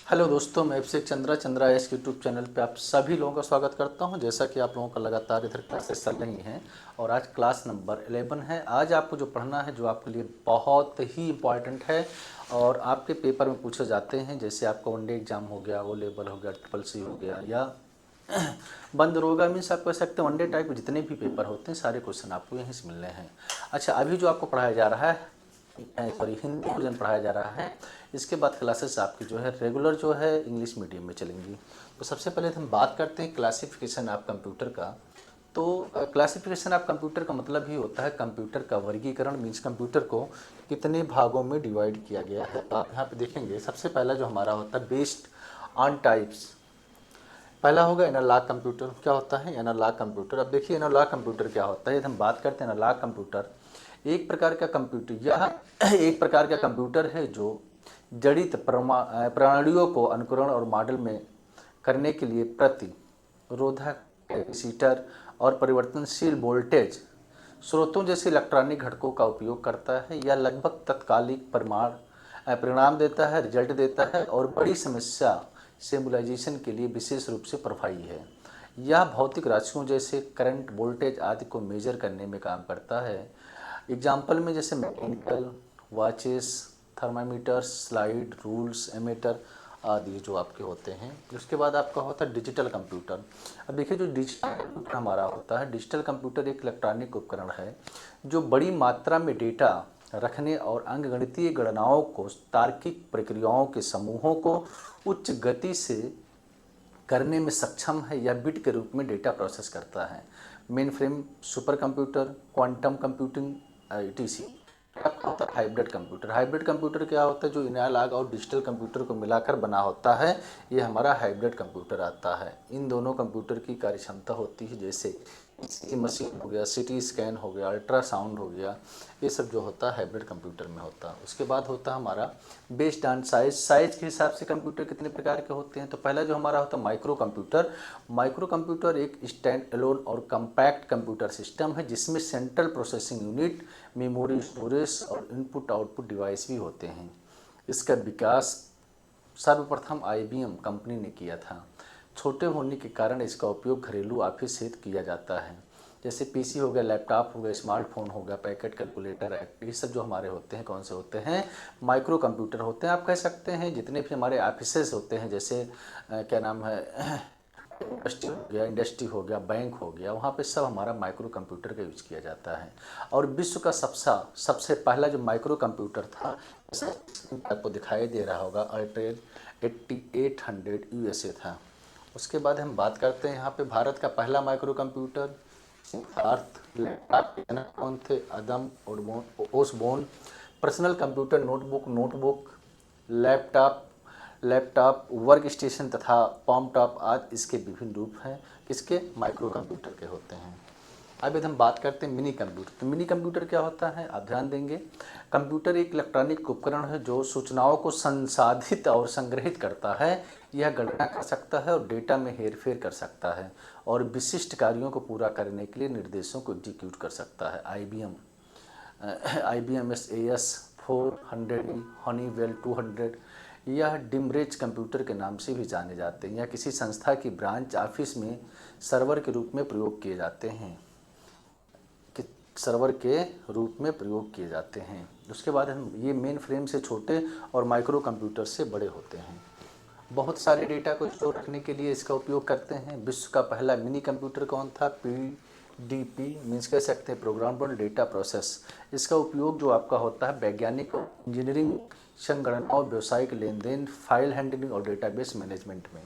Hello दोस्तों, मैं अभिषेक Chandra S YouTube channel पे आप सभी लोगों का स्वागत करता हूं। जैसा कि आप लोगों का लगातार इधर क्लासेस चल रही हैं और आज क्लास नंबर 11 है। आज आपको जो पढ़ना है, जो आपके लिए बहुत ही इम्पॉर्टेंट है और आपके पेपर में पूछे जाते हैं। जैसे आपका वनडे एग्जाम हो गया, वो लेवल हो गया, ट्रिपल सी हो गया या बंद रोगा, मीन्स आप कह सकते हैं वनडे टाइप के जितने भी पेपर होते हैं सारे क्वेश्चन आपको यहीं से मिलने हैं। अच्छा, अभी जो आपको पढ़ाया जा रहा है, सॉरी, हिंदी वर्जन पढ़ाया जा रहा है। इसके बाद क्लासेस आपकी जो है रेगुलर जो है इंग्लिश मीडियम में चलेंगी। तो सबसे पहले हम बात करते हैं क्लासिफिकेशन ऑफ कंप्यूटर का। तो क्लासिफिकेशन ऑफ कंप्यूटर का मतलब ही होता है कंप्यूटर का वर्गीकरण, मीन्स कंप्यूटर को कितने भागों में डिवाइड किया गया है। तो आप यहाँ पे देखेंगे सबसे पहला जो हमारा होता है बेस्ड ऑन टाइप्स। पहला होगा एनालॉग कंप्यूटर। क्या होता है एनालॉग कंप्यूटर? अब देखिए एनालॉग कंप्यूटर क्या होता है। यदि हम बात करते हैं एनालॉग कंप्यूटर, एक प्रकार का कंप्यूटर, यह एक प्रकार का कंप्यूटर है जो जड़ित प्रणालियों को अनुकरण और मॉडल में करने के लिए प्रतिरोधक, कैपेसिटर और परिवर्तनशील वोल्टेज स्रोतों जैसे इलेक्ट्रॉनिक घटकों का उपयोग करता है। यह लगभग तत्कालिक परिणाम देता है, रिजल्ट देता है और बड़ी समस्या सिमुलाइजेशन के लिए विशेष रूप से प्रभावी है। यह भौतिक राशियों जैसे करंट, वोल्टेज आदि को मेजर करने में काम करता है। एग्जाम्पल में जैसे mechanical watches, thermometers, slide rules, ammeter आदि जो आपके होते हैं। उसके बाद आपका होता है डिजिटल कंप्यूटर। अब देखिए जो डिजिटल कंप्यूटर हमारा होता है, डिजिटल कंप्यूटर एक इलेक्ट्रॉनिक उपकरण है जो बड़ी मात्रा में डेटा रखने और अंकगणितीय गणनाओं को, तार्किक प्रक्रियाओं के समूहों को उच्च गति से करने में सक्षम है। या बिट के रूप में डेटा प्रोसेस करता है। Main frame super computer, quantum computing, etc. आपका होता है हाइब्रिड कंप्यूटर। हाइब्रिड कंप्यूटर क्या होता है? जो एनालॉग और डिजिटल कंप्यूटर को मिलाकर बना होता है, ये हमारा हाइब्रिड कंप्यूटर आता है। इन दोनों कंप्यूटर की कार्य क्षमता होती है जैसे मशीन हो गया, सिटी स्कैन हो गया, अल्ट्रासाउंड हो गया, ये सब जो होता है हाइब्रिड कंप्यूटर में होता है। उसके बाद होता है हमारा बेस्ड ऑन साइज। साइज के हिसाब से कंप्यूटर कितने प्रकार के होते हैं। तो पहला जो हमारा होता है माइक्रो कंप्यूटर। माइक्रो कंप्यूटर एक स्टैंड अलोन और कम्पैक्ट कंप्यूटर सिस्टम है जिसमें central processing unit, memory, storage और इनपुट आउटपुट डिवाइस भी होते हैं। इसका विकास सर्वप्रथम आईबीएम कंपनी ने किया था। छोटे होने के कारण इसका उपयोग घरेलू ऑफिस हेतु किया जाता है। जैसे पीसी हो गया, लैपटॉप हो गया, स्मार्टफोन हो गया, पैकेट कैलकुलेटर, ये सब जो हमारे होते हैं कौन से होते हैं? माइक्रो कंप्यूटर होते हैं। आप कह सकते हैं जितने भी हमारे ऑफिसेज होते हैं, जैसे क्या नाम है, इंडस्ट्री हो गया, बैंक हो गया, वहाँ पे सब हमारा माइक्रो कंप्यूटर का यूज किया जाता है। और विश्व का सबसे पहला जो माइक्रो कंप्यूटर था, आपको दिखाई दे रहा होगा, अल्ट्रेल 8800 यूएसए था। उसके बाद हम बात करते हैं यहाँ पे भारत का पहला माइक्रो कंप्यूटर अर्थ लैपटॉप के जनक कौन थे? Adam Osborne. Personal computer, notebook, laptop workstation तथा पॉम टॉप आदि इसके विभिन्न रूप हैं। किसके? माइक्रो कंप्यूटर के होते हैं। अब यदि हम बात करते हैं मिनी कंप्यूटर, तो मिनी कंप्यूटर क्या होता है? आप ध्यान देंगे, कंप्यूटर एक इलेक्ट्रॉनिक उपकरण है जो सूचनाओं को संसाधित और संग्रहित करता है। यह गणना कर सकता है और डेटा में हेरफेर कर सकता है और विशिष्ट कार्यों को पूरा करने के लिए निर्देशों को एग्जीक्यूट कर सकता है। IBM SAS 400, हनीवेल 200, यह डिमरेज कंप्यूटर के नाम से भी जाने जाते हैं। यह किसी संस्था की ब्रांच ऑफिस में सर्वर के रूप में प्रयोग किए जाते हैं, उसके बाद हम ये मेन फ्रेम से छोटे और माइक्रो कंप्यूटर से बड़े होते हैं। बहुत सारे डेटा को स्टोर रखने के लिए इसका उपयोग करते हैं। विश्व का पहला मिनी कंप्यूटर कौन था? PDP, मीन्स कह सकते हैं प्रोग्रामेबल डेटा प्रोसेस। इसका उपयोग जो आपका होता है वैज्ञानिक, इंजीनियरिंग, संगणना, व्यावसायिक लेन देन, फाइल हैंडलिंग और डेटाबेस मैनेजमेंट में।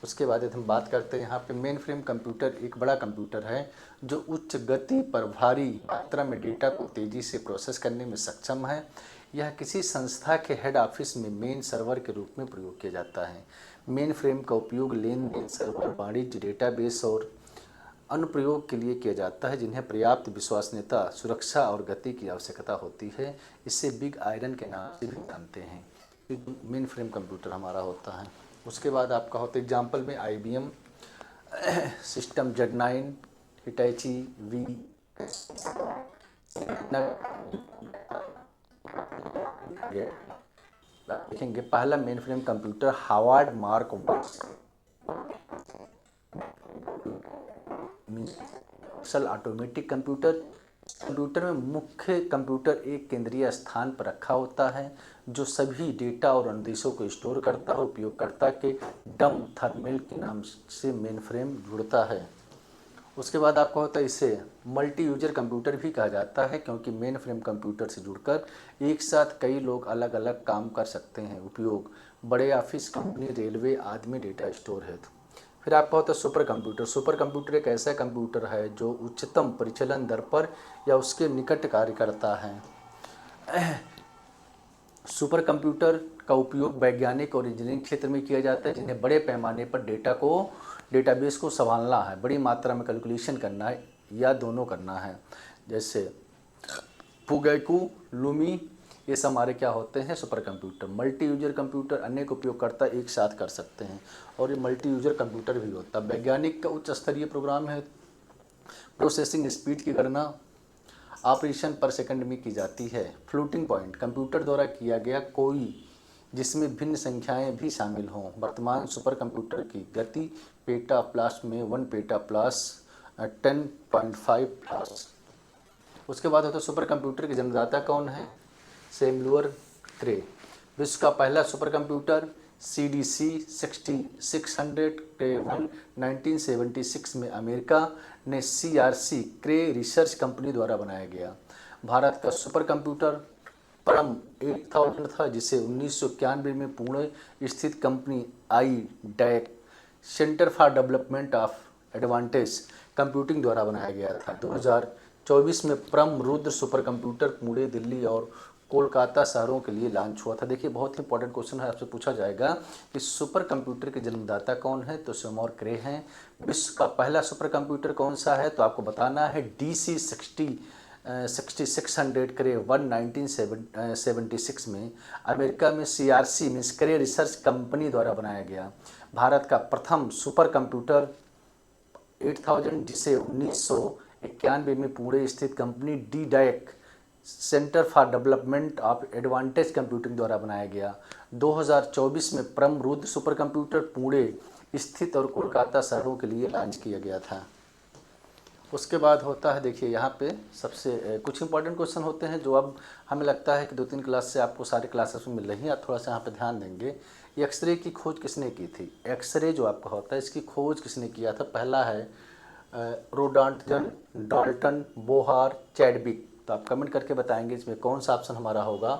उसके बाद यदि हम बात करते हैं यहाँ पे मेन फ्रेम कंप्यूटर एक बड़ा कंप्यूटर है जो उच्च गति पर भारी मात्रा में डेटा को तेज़ी से प्रोसेस करने में सक्षम है। यह किसी संस्था के हेड ऑफिस में मेन सर्वर के रूप में प्रयोग किया जाता है। मेन फ्रेम का उपयोग लेन देन, सर्वर, वाणिज्य, डेटाबेस और अनुप्रयोग के लिए किया जाता है जिन्हें पर्याप्त विश्वसनीयता, सुरक्षा और गति की आवश्यकता होती है। इसे बिग आयरन के नाम से भी जानते हैं। मेन फ्रेम कंप्यूटर हमारा होता है। उसके बाद आपका होता है एग्जाम्पल में IBM सिस्टम, Z9, हिटैची V, देखेंगे। पहला main frame computer Harvard mark means automatic computer. Computer में मुख्य कंप्यूटर एक केंद्रीय स्थान पर रखा होता है जो सभी डेटा और अनुदेशों को स्टोर करता है। उपयोगकर्ता के डम थर्मिनल के नाम से मेन फ्रेम जुड़ता है। उसके बाद आपका होता है इसे मल्टी यूजर कंप्यूटर भी कहा जाता है क्योंकि मेन फ्रेम कंप्यूटर से जुड़कर एक साथ कई लोग अलग अलग काम कर सकते हैं। उपयोग बड़े ऑफिस, कंपनी, रेलवे आदि में डेटा स्टोर है। फिर आपका होता है सुपर कंप्यूटर। सुपर कंप्यूटर एक ऐसा कंप्यूटर है जो उच्चतम परिचालन दर पर या उसके निकट कार्य करता है। सुपर कंप्यूटर का उपयोग वैज्ञानिक और इंजीनियरिंग क्षेत्र में किया जाता है जिन्हें बड़े पैमाने पर डेटाबेस को संभालना है, बड़ी मात्रा में कैलकुलेशन करना है या दोनों करना है। जैसे फुगैकू, लूमी, ये सब हमारे क्या होते हैं super computer. Multi user computer अनेक उपयोगकर्ता एक साथ कर सकते हैं और ये मल्टी यूजर कंप्यूटर भी होता है। वैज्ञानिक का उच्च स्तरीय प्रोग्राम है। प्रोसेसिंग स्पीड की गणना ऑपरेशन पर सेकंड में की जाती है। फ्लोटिंग पॉइंट कंप्यूटर द्वारा किया गया कोई जिसमें भिन्न संख्याएं भी शामिल हों। वर्तमान सुपर कंप्यूटर की गति पेटा प्लस में 1 पेटा प्लस 10.5 प्लस। उसके बाद होता है सुपर कंप्यूटर के जन्मदाता कौन है? सैमुअल क्रे। विश्व का पहला सुपर कंप्यूटर CDC 6600 क्रे 1976 में अमेरिका ने CRC क्रे रिसर्च कंपनी द्वारा बनाया गया। भारत का सुपर कंप्यूटर परम 8000 था जिसे 1991 में पुणे स्थित company IDEC centre for development of advantage computing द्वारा बनाया गया था। 2024 में परम रुद्र सुपर कंप्यूटर पुणे, दिल्ली और कोलकाता शहरों के लिए लॉन्च हुआ था। देखिए बहुत ही इंपॉर्टेंट क्वेश्चन है, आपसे पूछा जाएगा कि सुपर कंप्यूटर के जन्मदाता कौन है, तो सैमुअल क्रे हैं। विश्व का पहला सुपर कंप्यूटर कौन सा है, तो आपको बताना है DC 6600 क्रे 1976 में अमेरिका में CRC मीन्स क्रे रिसर्च कंपनी द्वारा बनाया गया। भारत का प्रथम सुपर कंप्यूटर 8000 जिसे 1991 में पुणे स्थित company DDEC centre for development of advantage computing द्वारा बनाया गया। 2024 में परम रुद्र सुपर कंप्यूटर पुणे स्थित और कोलकाता शहरों के लिए लॉन्च किया गया था। उसके बाद होता है देखिए यहाँ पे सबसे कुछ इंपॉर्टेंट क्वेश्चन होते हैं जो अब हमें लगता है कि 2-3 क्लास से आपको सारे क्लासेस में मिल रही हैं। आप थोड़ा सा यहाँ पे ध्यान देंगे। एक्सरे की खोज किसने की थी? एक्सरे जो आपका होता है इसकी खोज किसने किया था? पहला है रोडांटजन, डाल्टन, बोहार, चैडविक। तो आप कमेंट करके बताएंगे इसमें कौन सा ऑप्शन हमारा होगा।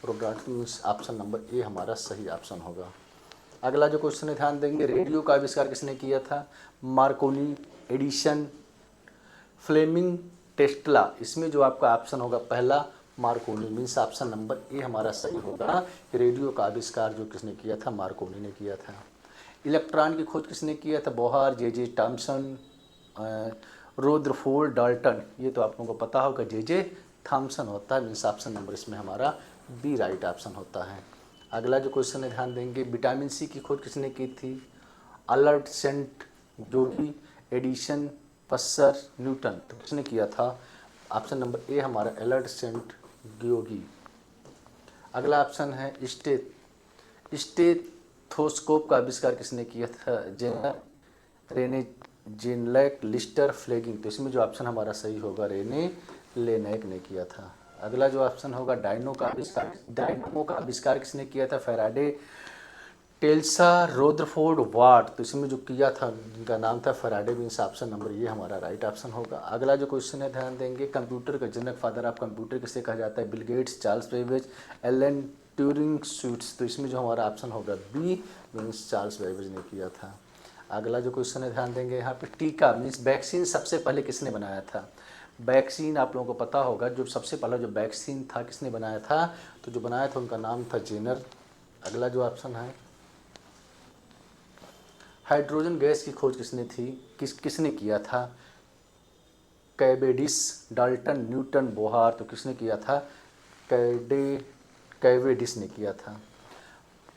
रोडांटजन ऑप्शन नंबर ए हमारा सही ऑप्शन होगा। अगला जो क्वेश्चन है ध्यान देंगे, रेडियो का आविष्कार किसने किया था? Marconi, Edison, Fleming, Tesla. इसमें जो आपका ऑप्शन होगा पहला Marconi means option number A हमारा सही होगा। रेडियो का आविष्कार जो किसने किया था? मार्कोनी ने किया था। इलेक्ट्रॉन की खोज किसने किया था? बोहार, जे थॉमसन, रुदरफोर्ड, डाल्टन। ये तो आप लोगों को पता होगा जे थॉमसन होता है मीन्स ऑप्शन नंबर इसमें हमारा बी राइट ऑप्शन होता है। अगला जो क्वेश्चन है ध्यान देंगे, विटामिन सी की खोज किसने की थी? अल्बर्ट सेंट जोगी, एडिशन, पस्सर, न्यूटन। तो किसने किया था? ऑप्शन नंबर ए हमारा अल्बर्ट सेंट जोगी। अगला ऑप्शन है स्टेथोस्कोप का आविष्कार किसने किया था? Jenner, Rene Laennec, Lister, Fleming. तो इसमें जो ऑप्शन हमारा सही होगा रेने लेनैक ने किया था। अगला जो ऑप्शन होगा डायनमो का आविष्कार किसने किया था? फैराडे, टेल्सा, रुदरफोर्ड, वाट। तो इसमें जो किया था जिनका नाम था फैराडे मीन्स ऑप्शन नंबर ये हमारा राइट ऑप्शन होगा। अगला जो क्वेश्चन है ध्यान देंगे, कंप्यूटर का जनक फादर ऑफ कंप्यूटर किसे कहा जाता है? Bill Gates, Charles Babbage, Alan Turing sweets. तो इसमें जो हमारा ऑप्शन होगा बी मीन्स चार्ल्स बेबेज ने किया था। अगला जो क्वेश्चन है ध्यान देंगे यहाँ पे, टीका मीन्स वैक्सीन सबसे पहले किसने बनाया था? वैक्सीन आप लोगों को पता होगा जो सबसे पहला जो वैक्सीन था किसने बनाया था? तो जो बनाया था उनका नाम था जेनर। अगला जो ऑप्शन है, हाइड्रोजन गैस की खोज किसने थी? किसने किया था? कैवेडिस, डाल्टन, न्यूटन, बोहार। तो किसने किया था? कैवेडिस ने किया था।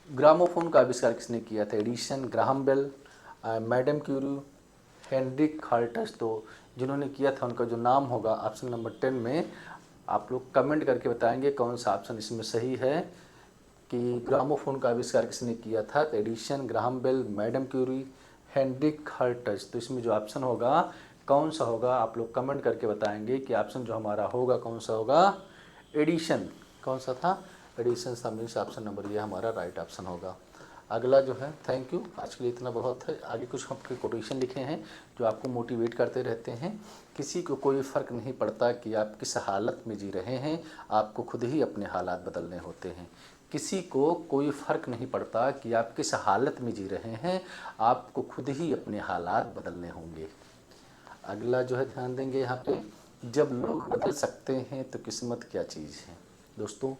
ग्रामोफोन का आविष्कार किसने किया था? Edison, Graham Bell, Madam Curie, Heinrich Hertz. तो जिन्होंने किया था उनका जो नाम होगा ऑप्शन नंबर 10 में आप लोग कमेंट करके बताएंगे कौन सा ऑप्शन इसमें सही है। कि ग्रामोफोन का आविष्कार किसने किया था? तो Edison, Graham Bell, Madam Curie, Heinrich Hertz. तो इसमें जो ऑप्शन होगा कौन सा होगा, आप लोग कमेंट करके बताएंगे कि ऑप्शन जो हमारा होगा कौन सा होगा? एडिशन। कौन सा था? एडिशन। मीन्स ऑप्शन नंबर ये हमारा राइट ऑप्शन होगा। अगला जो है, थैंक यू, आज के लिए इतना बहुत है। आगे कुछ आपके कोटेशन लिखे हैं जो आपको मोटिवेट करते रहते हैं। किसी को कोई फ़र्क नहीं पड़ता कि आप किस हालत में जी रहे हैं, आपको खुद ही अपने हालात बदलने होते हैं। किसी को कोई फ़र्क नहीं पड़ता कि आप किस हालत में जी रहे हैं, आपको खुद ही अपने हालात बदलने होंगे। अगला जो है ध्यान देंगे यहाँ पे, जब लोग बदल सकते हैं तो किस्मत क्या चीज़ है? दोस्तों,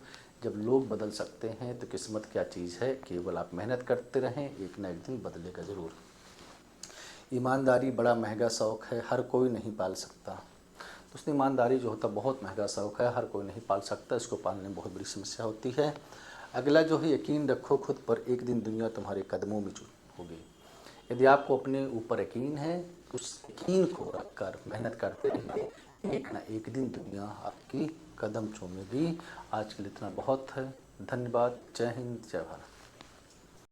जब लोग बदल सकते हैं तो किस्मत क्या चीज़ है? केवल आप मेहनत करते रहें, एक ना एक दिन बदलेगा ज़रूर। ईमानदारी बड़ा महंगा शौक़ है, हर कोई नहीं पाल सकता। दोस्तों, ईमानदारी जो होता बहुत महंगा शौक़ है, हर कोई नहीं पाल सकता, इसको पालने में बहुत बड़ी समस्या होती है। अगला जो है, यकीन रखो खुद पर, एक दिन दुनिया तुम्हारे कदमों में होगी। यदि आपको अपने ऊपर यकीन है, उस यकीन को रखकर मेहनत करते रहिए, एक ना एक दिन दुनिया आपकी कदम चूमेगी। आज के लिए इतना बहुत है। धन्यवाद। जय हिंद, जय भारत।